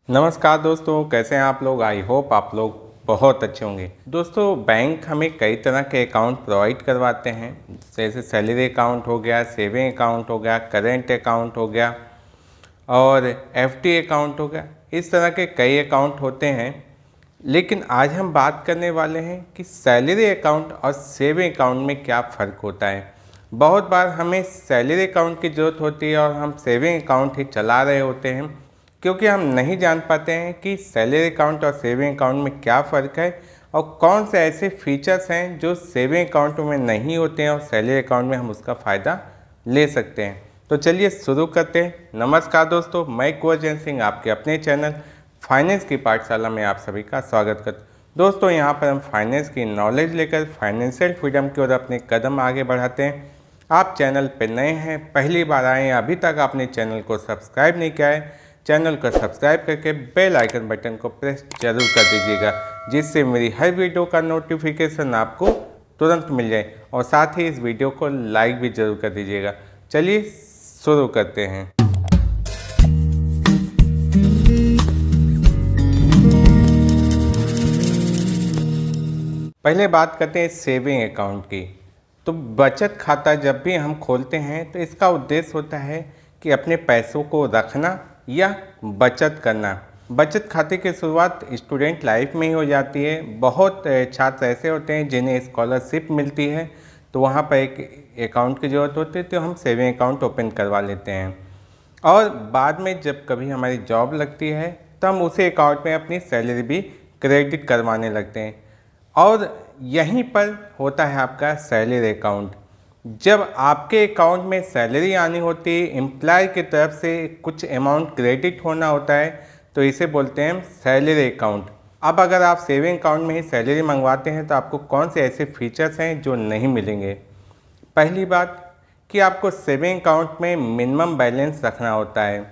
नमस्कार दोस्तों, कैसे हैं आप लोग। आई होप आप लोग बहुत अच्छे होंगे। दोस्तों, बैंक हमें कई तरह के अकाउंट प्रोवाइड करवाते हैं, जैसे सैलरी अकाउंट हो गया, सेविंग अकाउंट हो गया, करेंट अकाउंट हो गया और एफडी अकाउंट हो गया। इस तरह के कई अकाउंट होते हैं, लेकिन आज हम बात करने वाले हैं कि सैलरी अकाउंट और सेविंग अकाउंट में क्या फ़र्क होता है। बहुत बार हमें सैलरी अकाउंट की ज़रूरत होती है और हम सेविंग अकाउंट ही चला रहे होते हैं, क्योंकि हम नहीं जान पाते हैं कि सैलरी अकाउंट और सेविंग अकाउंट में क्या फ़र्क है और कौन से ऐसे फीचर्स हैं जो सेविंग अकाउंट में नहीं होते हैं और सैलरी अकाउंट में हम उसका फ़ायदा ले सकते हैं। तो चलिए शुरू करते हैं। नमस्कार दोस्तों, मैं कुंवर जैन सिंह आपके अपने चैनल फाइनेंस की पाठशाला में आप सभी का स्वागत करता हूँ। दोस्तों, यहाँ पर हम फाइनेंस की नॉलेज लेकर फाइनेंशियल फ्रीडम की ओर अपने कदम आगे बढ़ाते हैं। आप चैनल पर नए हैं, पहली बार आए हैं, अभी तक आपने चैनल को सब्सक्राइब नहीं किया है, चैनल को सब्सक्राइब करके बेल आइकन बटन को प्रेस जरूर कर दीजिएगा, जिससे मेरी हर वीडियो का नोटिफिकेशन आपको तुरंत मिल जाए। और साथ ही इस वीडियो को लाइक भी जरूर कर दीजिएगा। चलिए शुरू करते हैं। पहले बात करते हैं सेविंग अकाउंट की। तो बचत खाता जब भी हम खोलते हैं तो इसका उद्देश्य होता है कि अपने पैसों को रखना या बचत करना। बचत खाते की शुरुआत स्टूडेंट लाइफ में ही हो जाती है। बहुत छात्र ऐसे होते हैं जिन्हें स्कॉलरशिप मिलती है, तो वहाँ पर एक अकाउंट की ज़रूरत होती है, तो हम सेविंग अकाउंट ओपन करवा लेते हैं। और बाद में जब कभी हमारी जॉब लगती है तो हम उसी अकाउंट में अपनी सैलरी भी क्रेडिट करवाने लगते हैं। और यहीं पर होता है आपका सैलरी अकाउंट। जब आपके अकाउंट में सैलरी आनी होती है, एम्प्लॉय की तरफ से कुछ अमाउंट क्रेडिट होना होता है, तो इसे बोलते हैं हम सैलरी अकाउंट। अब अगर आप सेविंग अकाउंट में ही सैलरी मंगवाते हैं तो आपको कौन से ऐसे फीचर्स हैं जो नहीं मिलेंगे। पहली बात कि आपको सेविंग अकाउंट में मिनिमम बैलेंस रखना होता है।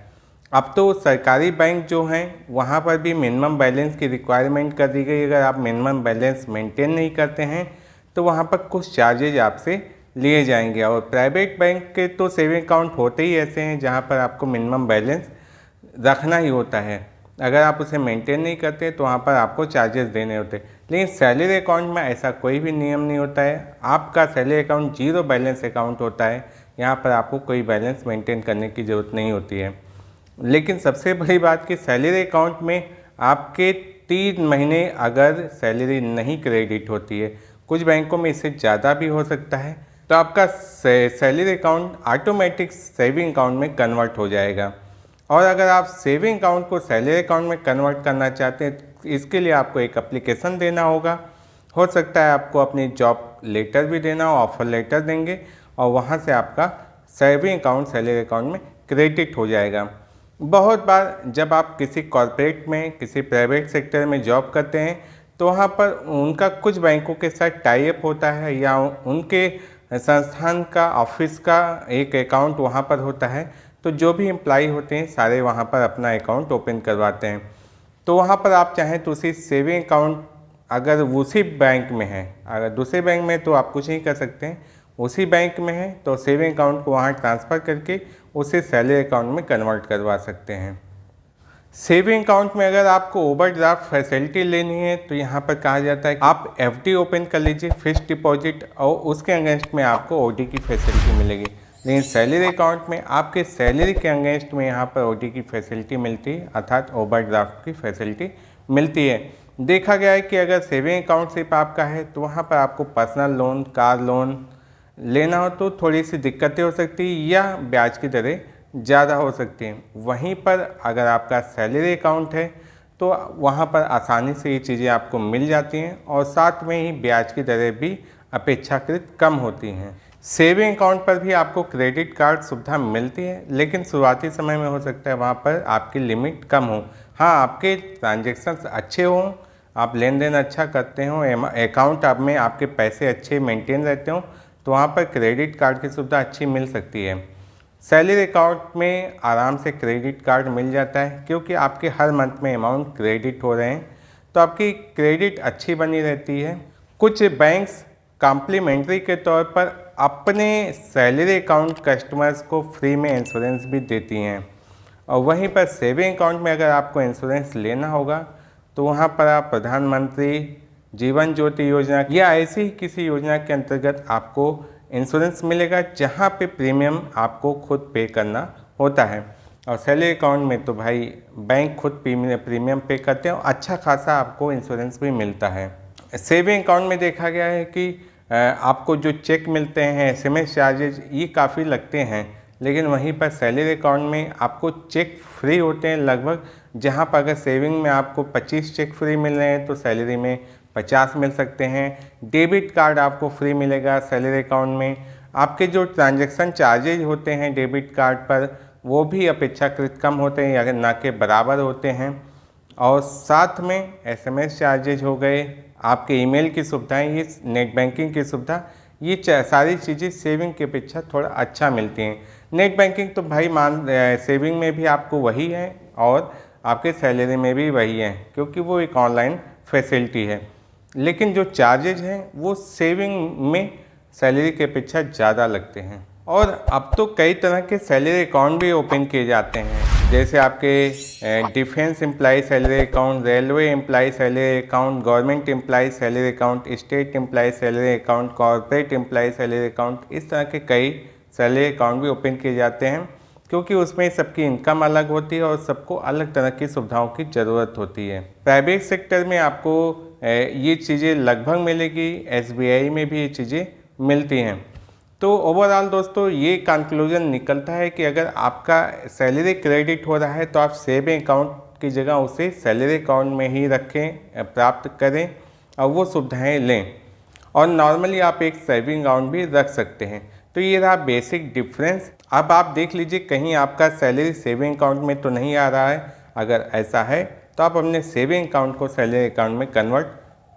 अब तो सरकारी बैंक जो हैं वहाँ पर भी मिनिमम बैलेंस की रिक्वायरमेंट कर दी गई। अगर आप मिनिमम बैलेंस मेंटेन नहीं करते हैं तो वहाँ पर कुछ चार्जेज आपसे लिए जाएंगे। और प्राइवेट बैंक के तो सेविंग अकाउंट होते ही ऐसे हैं जहाँ पर आपको मिनिमम बैलेंस रखना ही होता है। अगर आप उसे मेंटेन नहीं करते तो वहाँ पर आपको चार्जेस देने होते हैं। लेकिन सैलरी अकाउंट में ऐसा कोई भी नियम नहीं होता है। आपका salary account zero balance account होता है। यहाँ पर आपको कोई बैलेंस मेंटेन करने की ज़रूरत नहीं होती है। लेकिन सबसे बड़ी बात कि सैलरी अकाउंट में आपके 3 महीने अगर सैलरी नहीं क्रेडिट होती है, कुछ बैंकों में इससे ज़्यादा भी हो सकता है, तो आपका salary account automatic saving account में कन्वर्ट हो जाएगा। और अगर आप सेविंग अकाउंट को सैलरी अकाउंट में कन्वर्ट करना चाहते हैं तो इसके लिए आपको एक एप्लीकेशन देना होगा। हो सकता है आपको अपनी जॉब लेटर भी देना हो, ऑफर लेटर देंगे और वहाँ से आपका सेविंग अकाउंट सैलरी अकाउंट में क्रेडिट हो जाएगा। बहुत बार जब आप किसी कॉरपोरेट में, किसी प्राइवेट सेक्टर में जॉब करते हैं तो वहाँ पर उनका कुछ बैंकों के साथ टाई अप होता है या उनके संस्थान का ऑफिस का एक अकाउंट वहाँ पर होता है। तो जो भी एम्प्लॉय होते हैं सारे वहाँ पर अपना अकाउंट ओपन करवाते हैं। तो वहाँ पर आप चाहें तो उसी सेविंग अकाउंट अगर उसी बैंक में है, अगर दूसरे बैंक में तो आप कुछ नहीं कर सकते हैं, उसी बैंक में है तो सेविंग अकाउंट को वहाँ ट्रांसफ़र करके उसे सैलरी अकाउंट में कन्वर्ट करवा सकते हैं। सेविंग अकाउंट में अगर आपको ओवरड्राफ्ट फैसिलिटी लेनी है तो यहाँ पर कहा जाता है कि आप एफडी ओपन कर लीजिए, फिक्स्ड डिपॉजिट, और उसके अगेंस्ट में आपको ओडी की फैसिलिटी मिलेगी। लेकिन सैलरी अकाउंट में आपके सैलरी के अगेंस्ट में यहाँ पर ओडी की फैसिलिटी मिलती है, अर्थात ओवरड्राफ्ट की फैसिलिटी मिलती है। देखा गया है कि अगर सेविंग अकाउंट सिर्फ आपका है तो वहाँ पर आपको पर्सनल लोन, कार लोन लेना हो तो थोड़ी सी दिक्कतें हो सकती है या ब्याज की दरें ज़्यादा हो सकती हैं। वहीं पर अगर आपका सैलरी अकाउंट है तो वहाँ पर आसानी से ये चीज़ें आपको मिल जाती हैं और साथ में ही ब्याज की दरें भी अपेक्षाकृत कम होती हैं। सेविंग अकाउंट पर भी आपको क्रेडिट कार्ड सुविधा मिलती है, लेकिन शुरुआती समय में हो सकता है वहाँ पर आपकी लिमिट कम हो। हाँ, आपके ट्रांजेक्शन्स अच्छे हों, आप लेन देन अच्छा करते हों, अकाउंट आप में आपके पैसे अच्छे मेंटेन रहते हों, तो वहाँ पर क्रेडिट कार्ड की सुविधा अच्छी मिल सकती है। सैलरी अकाउंट में आराम से क्रेडिट कार्ड मिल जाता है, क्योंकि आपके हर मंथ में अमाउंट क्रेडिट हो रहे हैं तो आपकी क्रेडिट अच्छी बनी रहती है। कुछ बैंक्स कॉम्प्लीमेंट्री के तौर पर अपने सैलरी अकाउंट कस्टमर्स को फ्री में इंश्योरेंस भी देती हैं। और वहीं पर सेविंग अकाउंट में अगर आपको इंश्योरेंस लेना होगा तो वहाँ पर आप प्रधानमंत्री जीवन ज्योति योजना या ऐसी ही किसी योजना के अंतर्गत आपको इंश्योरेंस मिलेगा, जहाँ पे प्रीमियम आपको खुद पे करना होता है। और सैलरी अकाउंट में तो भाई बैंक खुद प्रीमियम पे करते हैं और अच्छा खासा आपको इंश्योरेंस भी मिलता है। सेविंग अकाउंट में देखा गया है कि आपको जो चेक मिलते हैं, SMS चार्जेज ये काफ़ी लगते हैं, लेकिन वहीं पर सैलरी अकाउंट में आपको चेक फ्री होते हैं लगभग। जहां पर अगर सेविंग में आपको 25 चेक फ्री मिल रहे हैं तो सैलरी में 50 मिल सकते हैं। डेबिट कार्ड आपको फ्री मिलेगा सैलरी अकाउंट में। आपके जो ट्रांजैक्शन चार्जेज होते हैं डेबिट कार्ड पर वो भी अपेक्षाकृत कम होते हैं या ना के बराबर होते हैं। और साथ में SMS चार्जेज हो गए, आपके ईमेल की सुविधाएं, ये नेट बैंकिंग की सुविधा, ये सारी चीज़ें सेविंग की अपेक्षा थोड़ा अच्छा मिलती हैं। नेट बैंकिंग तो भाई सेविंग में भी आपको वही है और आपके सैलरी में भी वही है, क्योंकि वो एक ऑनलाइन फैसिलिटी है। लेकिन जो चार्जेज हैं वो सेविंग में सैलरी की अपेक्षा ज़्यादा लगते हैं। और अब तो कई तरह के सैलरी अकाउंट भी ओपन किए जाते हैं, जैसे आपके defence employ salary account, railway employ salary account, government employ salary account, state employ salary account, corporate employ salary account. इस तरह के कई सैलरी अकाउंट भी ओपन किए जाते हैं, क्योंकि उसमें सबकी इनकम अलग होती है और सबको अलग तरह की सुविधाओं की ज़रूरत होती है। प्राइवेट सेक्टर में आपको ये चीज़ें लगभग मिलेगी, SBI में भी ये चीज़ें मिलती हैं। तो ओवरऑल दोस्तों ये कंक्लूजन निकलता है कि अगर आपका सैलरी क्रेडिट हो रहा है तो आप सेविंग अकाउंट की जगह उसे सैलरी अकाउंट में ही रखें, प्राप्त करें और वो सुविधाएं लें। और नॉर्मली आप एक सेविंग अकाउंट भी रख सकते हैं। तो ये रहा बेसिक डिफरेंस। अब आप देख लीजिए कहीं आपका सैलरी सेविंग अकाउंट में तो नहीं आ रहा है। अगर ऐसा है तो आप अपने सेविंग अकाउंट को सैलरी अकाउंट में कन्वर्ट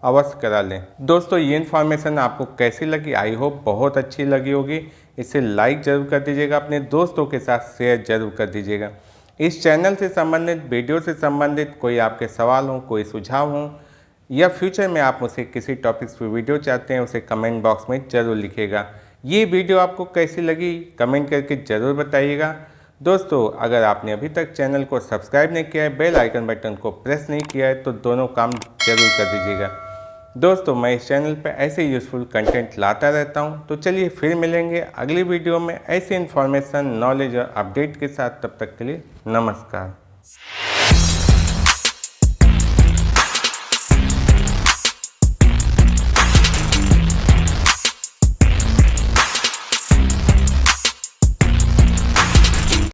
अवश्य करा लें। दोस्तों ये इन्फॉर्मेशन आपको कैसी लगी? आई होप बहुत अच्छी लगी होगी। इसे लाइक ज़रूर कर दीजिएगा, अपने दोस्तों के साथ शेयर ज़रूर कर दीजिएगा। इस चैनल से संबंधित, वीडियो से संबंधित कोई आपके सवाल हो, कोई सुझाव हो या फ्यूचर में आप मुझसे किसी टॉपिक्स पर वीडियो चाहते हैं, उसे कमेंट बॉक्स में ज़रूर लिखिएगा। ये वीडियो आपको कैसी लगी कमेंट करके ज़रूर बताइएगा। दोस्तों अगर आपने अभी तक चैनल को सब्सक्राइब नहीं किया है, बेल आइकन बटन को प्रेस नहीं किया है, तो दोनों काम जरूर कर दीजिएगा। दोस्तों मैं इस चैनल पर ऐसे यूज़फुल कंटेंट लाता रहता हूं। तो चलिए फिर मिलेंगे अगली वीडियो में ऐसी इन्फॉर्मेशन, नॉलेज और अपडेट के साथ। तब तक के लिए नमस्कार।